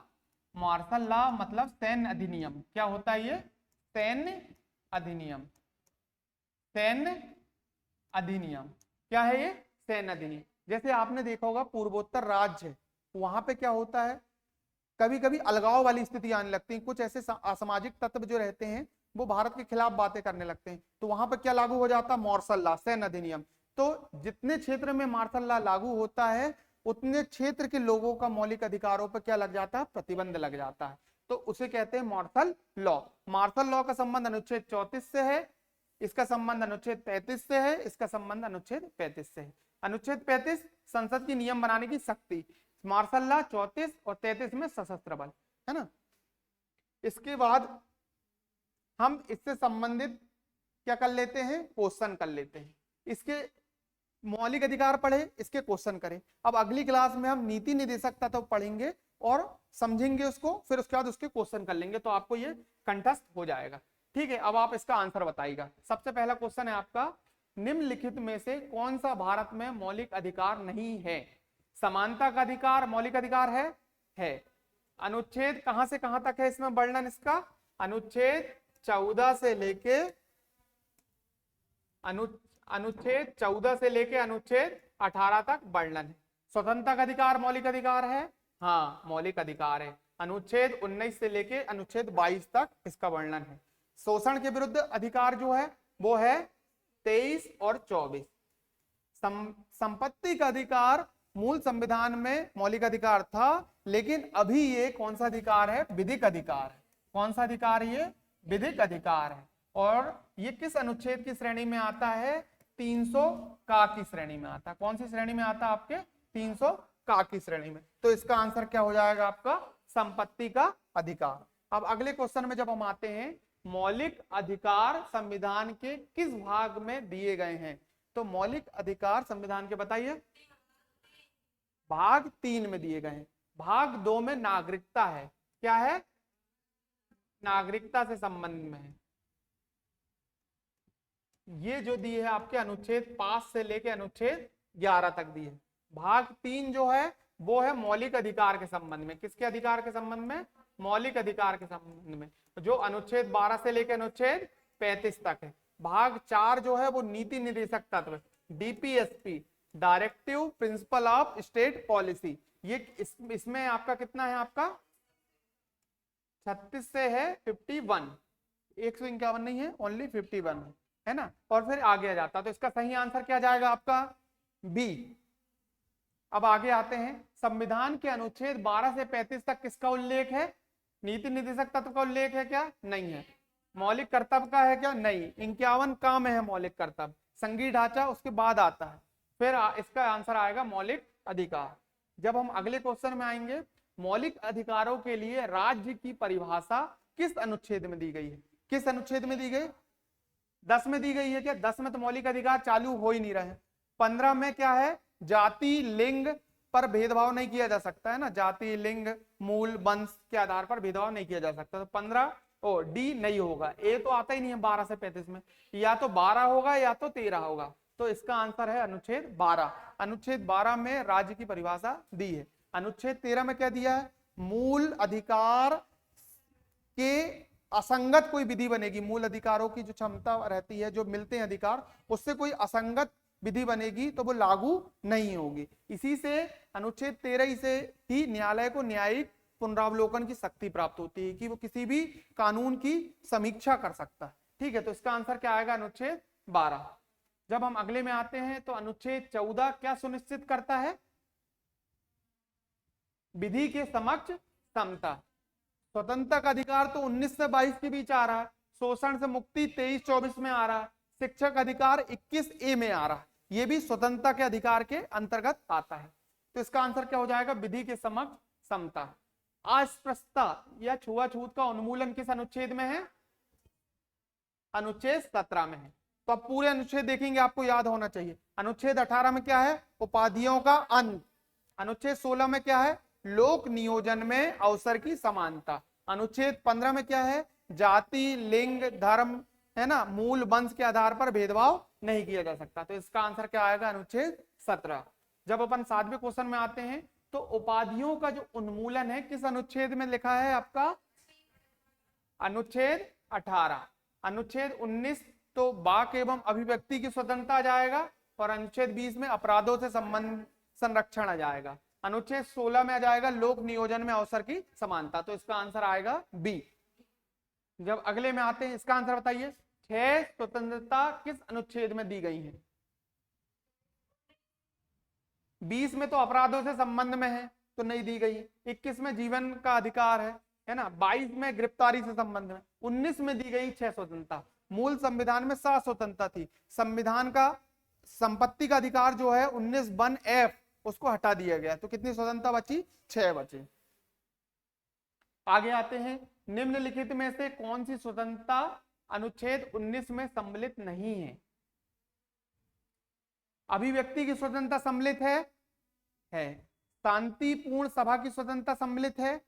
मार्शल लॉ मतलब सैन्य अधिनियम। क्या होता है ये? सैन्य अधिनियम। सैन्य अधिनियम क्या है ये? सैन्य अधिनियम। जैसे आपने देखा होगा पूर्वोत्तर राज्य, वहां पे क्या होता है, कभी कभी अलगाव वाली स्थिति आने लगती है, कुछ ऐसे असामाजिक तत्व जो रहते हैं वो भारत के खिलाफ बातें करने लगते हैं, तो वहां पर क्या लागू हो जाता है, मार्शल लॉ, सैन्य अधिनियम। तो जितने क्षेत्र में मार्शल लॉ लागू होता है उतने क्षेत्र के लोगों का मौलिक अधिकारों पर क्या लग जाता है, प्रतिबंध लग जाता है, तो उसे कहते हैं मार्शल लॉ। मार्शल लॉ का संबंध अनुच्छेद 34 से है, इसका संबंध अनुच्छेद 35 से है, इसका संबंध अनुच्छेद 35 से है। अनुच्छेद 35 संसद की नियम बनाने की शक्ति, मार्शल लॉ 34 और 33 में सशस्त्र बल, है ना। इसके बाद हम इससे संबंधित क्या कर लेते हैं, क्वेश्चन कर लेते हैं। इसके मौलिक अधिकार पढ़े, इसके क्वेश्चन करें। अब अगली क्लास में हम नीति निदेशक तत्व पढ़ेंगे और समझेंगे उसको, फिर उसके बाद उसके क्वेश्चन कर लेंगे, तो आपको ये कंठस्थ हो जाएगा। ठीक है, अब आप इसका आंसर बताइएगा। सबसे पहला क्वेश्चन है आपका, निम्नलिखित में से कौन सा भारत में मौलिक अधिकार नहीं है। समानता का अधिकार मौलिक अधिकार है। अनुच्छेद कहां से कहां तक है इसमें वर्णन इसका, अनुच्छेद 14 से लेके अनुच्छेद 14 से लेके अनुच्छेद 18 तक वर्णन है। स्वतंत्रता का अधिकार मौलिक अधिकार है, हाँ मौलिक अधिकार है। अनुच्छेद 19 से लेके अनुच्छेद 22 तक इसका वर्णन है। शोषण के विरुद्ध अधिकार जो है वो है 23 और 24। संपत्ति का अधिकार मूल संविधान में मौलिक अधिकार था, लेकिन अभी ये कौन सा अधिकार है, विधिक अधिकार है। कौन सा अधिकार, ये विधिक अधिकार है। और ये किस अनुच्छेद की श्रेणी में आता है, 300 का की श्रेणी में आता है। कौन सी श्रेणी में आता है आपके, 300 का की श्रेणी में। तो इसका आंसर क्या हो जाएगा आपका, संपत्ति का अधिकार। अब अगले क्वेश्चन में जब हम आते हैं, मौलिक अधिकार संविधान के किस भाग में दिए गए हैं, तो मौलिक अधिकार संविधान के बताइए, भाग 3 में दिए गए हैं। भाग 2 में नागरिकता है, क्या है, नागरिकता से संबंध में है। ये जो दिए है आपके अनुच्छेद 5 से लेके अनुच्छेद 11 तक दिए। भाग 3 जो है वो है मौलिक अधिकार के संबंध में। किसके अधिकार के संबंध में, मौलिक अधिकार के संबंध में, जो अनुच्छेद 12 से लेकर अनुच्छेद 35 तक है। भाग 4 जो है वो नीति निदेशक तत्व, DPSP, directive principle of state policy. ये इसमें आपका कितना है, आपका 36 से है 51, 151 नहीं है, ओनली 51 है ना। और फिर आगे आ जाता, तो इसका सही आंसर क्या जाएगा आपका, बी। अब आगे आते हैं, संविधान के अनुच्छेद 12 से 35 तक किसका उल्लेख है, नीति निदेशक तत्व का उल्लेख है क्या, नहीं है। मौलिक कर्तव्य का है क्या, नहीं। 51 का में है मौलिक कर्तव्य, संघीय ढांचा उसके बाद आता है। फिर इसका आंसर आएगा मौलिक अधिकार। जब हम अगले क्वेश्चन में आएंगे, मौलिक अधिकारों के लिए राज्य की परिभाषा किस अनुच्छेद में दी गई है, किस अनुच्छेद में दी गई, 10 में दी गई है क्या, 10 में तो मौलिक अधिकार चालू हो ही नहीं रहे। 15 में क्या है, जाति लिंग पर भेदभाव नहीं किया जा सकता है ना, जाति लिंग मूल वंश के आधार पर भेदभाव नहीं किया जा सकता, तो 15 ओ डी नहीं होगा। ए तो आता ही नहीं है 12 से 35 में, या तो 12 होगा या तो 13 होगा, तो इसका आंसर है अनुच्छेद 12। अनुच्छेद 12 में राज्य की परिभाषा दी है। अनुच्छेद 13 में क्या दिया है, मूल अधिकार के असंगत कोई विधि बनेगी, मूल अधिकारों की जो क्षमता रहती है, जो मिलते हैं अधिकार, उससे कोई असंगत विधि बनेगी तो वो लागू नहीं होगी। इसी से अनुच्छेद 13 से ही न्यायालय को न्यायिक पुनरावलोकन की शक्ति प्राप्त होती है कि वो किसी भी कानून की समीक्षा कर सकता है। ठीक है, तो इसका आंसर क्या आएगा, अनुच्छेद 12। जब हम अगले में आते हैं, तो अनुच्छेद 14 क्या सुनिश्चित करता है, विधि के समक्ष समता। स्वतंत्रता का अधिकार तो 19 से 22 के बीच आ रहा है, शोषण से मुक्ति 23-24 में आ रहा है, शिक्षक अधिकार 21A में आ रहा है, ये भी स्वतंत्रता के अधिकार के अंतर्गत आता है। तो इसका आंसर क्या हो जाएगा, विधि के समक्ष समता। अस्पृश्यता या छुआछूत का उन्मूलन किस अनुच्छेद में है, अनुच्छेद 17 में है। तो अब पूरे अनुच्छेद देखेंगे, आपको याद होना चाहिए। अनुच्छेद 18 में क्या है, उपाधियों का अंत। अनुच्छेद 16 में क्या है, लोक नियोजन में अवसर की समानता। अनुच्छेद 15 में क्या है, जाति लिंग धर्म है ना, मूल वंश के आधार पर भेदभाव नहीं किया जा सकता। तो इसका आंसर क्या आएगा, अनुच्छेद 17। जब अपन 7वें क्वेश्चन में आते हैं, तो उपाधियों का जो उन्मूलन है किस अनुच्छेद में लिखा है आपका, अनुच्छेद 18। अनुच्छेद 19 तो वाक एवं अभिव्यक्ति की स्वतंत्रता जाएगा, और अनुच्छेद 20 में अपराधों से संबंध संरक्षण आ जाएगा। अनुच्छेद 16 में आ जाएगा लोक नियोजन में अवसर की समानता, तो इसका आंसर आएगा बी। जब अगले में आते हैं, इसका आंसर बताइए, 6 स्वतंत्रता किस अनुच्छेद में दी गई है? 20 में तो अपराधों से संबंध में है तो नहीं दी गई। 21 में जीवन का अधिकार है ना। 22 में गिरफ्तारी से संबंध में। 19 में दी गई 6 स्वतंत्रता। मूल संविधान में 7 स्वतंत्रता थी। संविधान का संपत्ति का अधिकार जो है 19(1)(f) उसको हटा दिया गया, तो कितनी स्वतंत्रता बची? 6 बची। आगे आते हैं, निम्नलिखित में से कौन सी स्वतंत्रता अनुच्छेद 19 में सम्मिलित नहीं है? अभिव्यक्ति की स्वतंत्रता सम्मिलित है। शांतिपूर्ण सभा की स्वतंत्रता सम्मिलित है।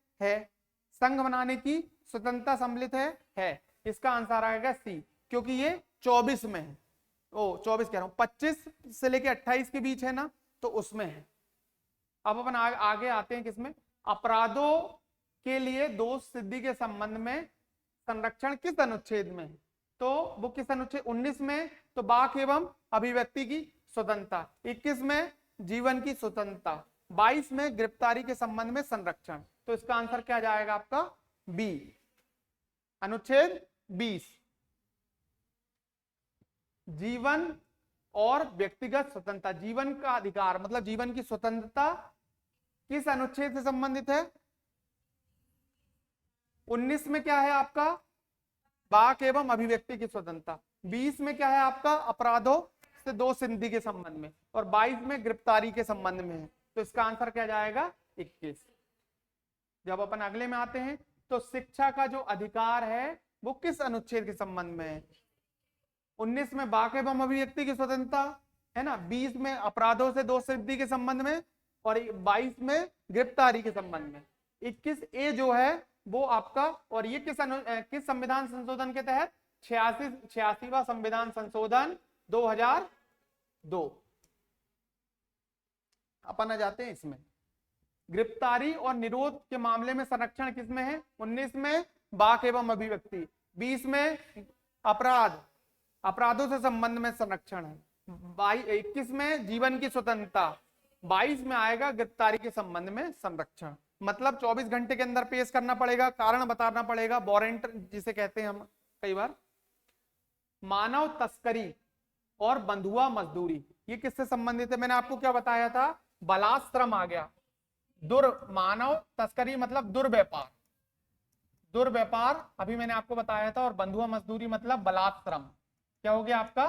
संघ बनाने की स्वतंत्रता सम्मिलित है। इसका आंसर आएगा सी, क्योंकि ये 24 में है। 24 कह रहा हूं, 25 से लेके 28 के बीच है ना, तो उसमें है। अब अपन आगे आते हैं किसमें? अपराधों के लिए दोष सिद्धि के संबंध में संरक्षण किस अनुच्छेद में है? तो वो किस अनुच्छेद? 19 में तो वाक एवं अभिव्यक्ति की स्वतंत्रता, 21 में जीवन की स्वतंत्रता, 22 में गिरफ्तारी के संबंध में संरक्षण। तो इसका आंसर क्या जाएगा आपका? बी, अनुच्छेद 20। जीवन और व्यक्तिगत स्वतंत्रता, जीवन का अधिकार मतलब जीवन की स्वतंत्रता किस अनुच्छेद से संबंधित है? 19 में क्या है आपका? वाक एवं अभिव्यक्ति की स्वतंत्रता। 20 में क्या है आपका? अपराधों से दोष सिद्धि के संबंध में, और 22 में गिरफ्तारी के संबंध में है। तो इसका आंसर क्या जाएगा? 21। जब अपन अगले में आते हैं, तो शिक्षा का जो अधिकार है वो किस अनुच्छेद के संबंध में है? 19 में वाक एवं अभिव्यक्ति की स्वतंत्रता है ना, 20 में अपराधों से दोष सिद्धि के संबंध में, और 22 में गिरफ्तारी के संबंध में। 21A जो है वो आपका, और ये किस संविधान संशोधन के तहत? 86वां संविधान संशोधन 2002। अपन आ जाते हैं इसमें, गिरफ्तारी और निरोध के मामले में संरक्षण किसमें है? 19 में वाक एवं अभिव्यक्ति, 20 में अपराधों से संबंध में संरक्षण है, 21 में जीवन की स्वतंत्रता, 22 में आएगा गिरफ्तारी के संबंध में संरक्षण। मतलब 24 घंटे के अंदर पेश करना पड़ेगा, कारण बताना पड़ेगा, वारंट जिसे कहते हैं हम कई बार। मानव तस्करी और बंधुआ मजदूरी ये किससे संबंधित है? मैंने आपको क्या बताया था? बलात्श्रम आ गया। मानव तस्करी मतलब दुर्व्यापार अभी मैंने आपको बताया था, और बंधुआ मजदूरी मतलब बलात्श्रम। क्या हो गया आपका?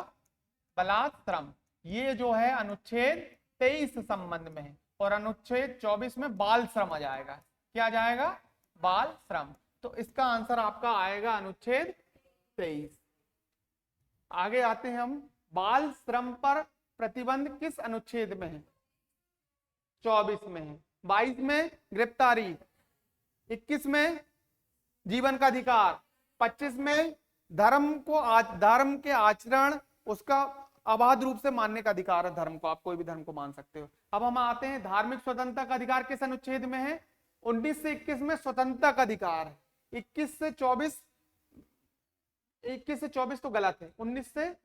बलात्श्रम। ये जो है अनुच्छेद 23 संबंध में है, और अनुच्छेद 24 में बाल श्रम आ जाएगा। क्या आ जाएगा? बाल श्रम। तो इसका आंसर आपका आएगा अनुच्छेद 23। आगे आते हैं हम, बाल श्रम पर प्रतिबंध किस अनुच्छेद में है? 24 में है। 22 में गिरफ्तारी, 21 में जीवन का अधिकार, 25 में धर्म के आचरण उसका अबाध रूप से मानने का अधिकार है। धर्म को आप कोई भी धर्म को मान सकते हो। अब हम आते हैं, धार्मिक स्वतंत्रता का अधिकार किस अनुच्छेद में है? 19 से 21 में स्वतंत्रता का अधिकार है। 21 से 24 तो गलत है, 19 से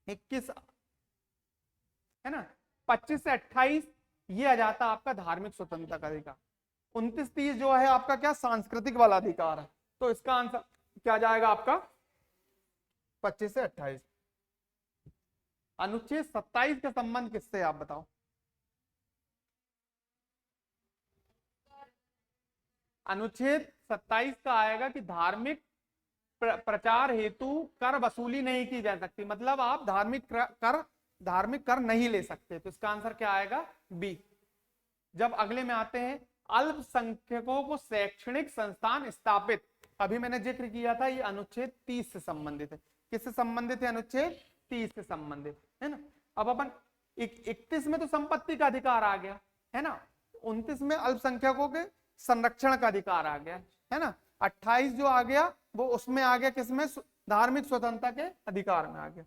21 है ना, 25 से 28 ये आ जाता आपका धार्मिक स्वतंत्रता का अधिकार। 29-30 जो है आपका क्या? सांस्कृतिक वाला अधिकार है। तो इसका आंसर क्या जाएगा आपका? 25 से 28। अनुच्छेद 27 का संबंध किससे आप बताओ? अनुच्छेद 27 का आएगा कि धार्मिक प्रचार हेतु कर वसूली नहीं की जा सकती, मतलब आप धार्मिक कर नहीं ले सकते। तो इसका आंसर क्या आएगा? बी। जब अगले में आते हैं, अल्पसंख्यकों को शैक्षणिक संस्थान स्थापित, अभी मैंने जिक्र किया था, ये अनुच्छेद 30 से संबंधित है। किससे संबंधित है? अनुच्छेद 30 से संबंधित है ना। अब अपन 31 में तो संपत्ति का अधिकार आ गया है ना, 29 में अल्पसंख्यकों के संरक्षण का अधिकार आ गया है ना, 28 जो आ गया वो उसमें आ गया किसमें? धार्मिक स्वतंत्रता के अधिकार में आ गया।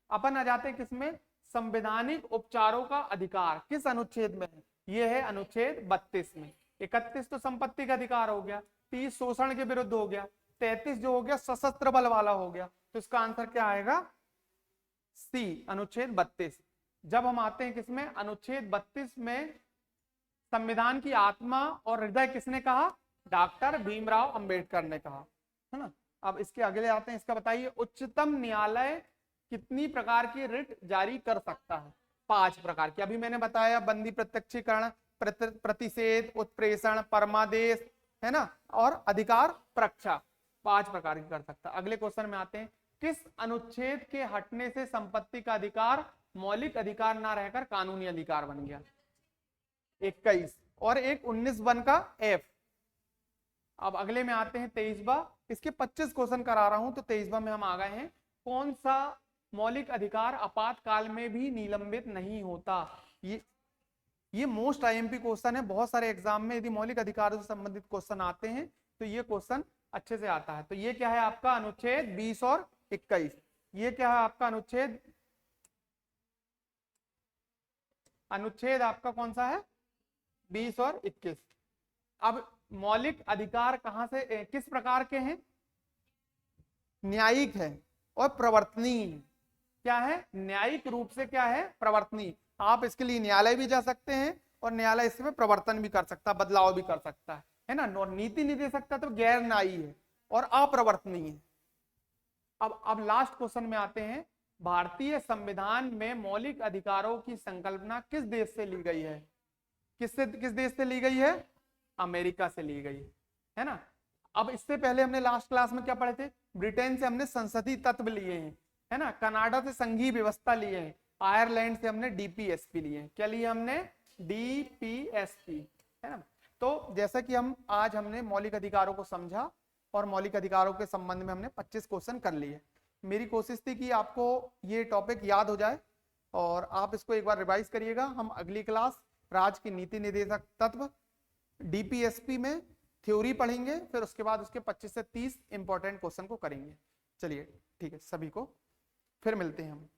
अपन आ जाते हैं किसमें? संवैधानिक उपचारों का अधिकार किस अनुच्छेद में है? ये है अनुच्छेद 32 में। 31 तो संपत्ति का अधिकार हो गया, 30 शोषण के विरुद्ध हो गया, 33 जो हो गया सशस्त्र बल वाला हो गया। तो इसका आंसर क्या आएगा? सी, अनुच्छेद 32। जब हम आते हैं किसमें, अनुच्छेद 32 में संविधान की आत्मा और हृदय किसने कहा, डॉक्टर भीमराव अंबेडकर ने कहा, है ना। अब इसके अगले आते हैं, इसका बताइए उच्चतम न्यायालय कितनी प्रकार की रिट जारी कर सकता है, 5 प्रकार की। अभी मैंने बताया बंदी प्रत्यक्षीकरण, प्रतिषेध, उत्प्रेषण, परमादेश, है ना, और अधिकार परीक्षा, 5 प्रकार की कर सकता। अगले क्वेश्चन में आते हैं, किस अनुच्छेद के हटने से संपत्ति का अधिकार मौलिक अधिकार ना रहकर कानूनी अधिकार बन गया, 21, और एक 19 का एफ। अब अगले में आते हैं 23वां, इसके 25 क्वेश्चन करा रहा हूं तो 23वां में हम आ गए हैं, कौन सा मौलिक अधिकार आपातकाल में भी निलंबित नहीं होता। ये मोस्ट आईएमपी क्वेश्चन है, बहुत सारे एग्जाम में यदि मौलिक अधिकारों से संबंधित क्वेश्चन आते हैं तो ये क्वेश्चन अच्छे से आता है। तो ये क्या है आपका अनुच्छेद 20 और 21, ये क्या है आपका अनुच्छेद आपका कौन सा है, 20 और 21। अब मौलिक अधिकार कहां से किस प्रकार के हैं, न्यायिक है और प्रवर्तनीय। क्या है, न्यायिक रूप से क्या है, प्रवर्तनीय। आप इसके लिए न्यायालय भी जा सकते हैं और न्यायालय इसमें प्रवर्तन भी कर सकता है, बदलाव भी कर सकता है ना। नीति नहीं दे सकता तो गैर न्यायी है और अप्रवर्तनीय है। अब लास्ट क्वेश्चन में आते हैं, भारतीय संविधान में मौलिक अधिकारों की संकल्पना किस देश से ली गई है, किस देश से ली गई है, अमेरिका से ली गई है ना। अब इससे पहले हमने लास्ट क्लास में क्या पढ़े थे, ब्रिटेन से हमने संसदीय तत्व लिए हैं, है ना, कनाडा से संघीय व्यवस्था लिए हैं, आयरलैंड से हमने डीपीएसपी लिए हैं। क्या लिए हमने, डीपीएसपी, है ना। तो जैसा कि आज हमने मौलिक अधिकारों को समझा और मौलिक अधिकारों के संबंध में हमने 25 क्वेश्चन कर लिए। मेरी कोशिश थी कि आपको ये टॉपिक याद हो जाए और आप इसको एक बार रिवाइज करिएगा। हम अगली क्लास राज्य की नीति निर्देशक तत्व डीपीएसपी में थ्योरी पढ़ेंगे, फिर उसके बाद उसके 25 से 30 इंपॉर्टेंट क्वेश्चन को करेंगे। चलिए ठीक है, सभी को फिर मिलते हैं हम।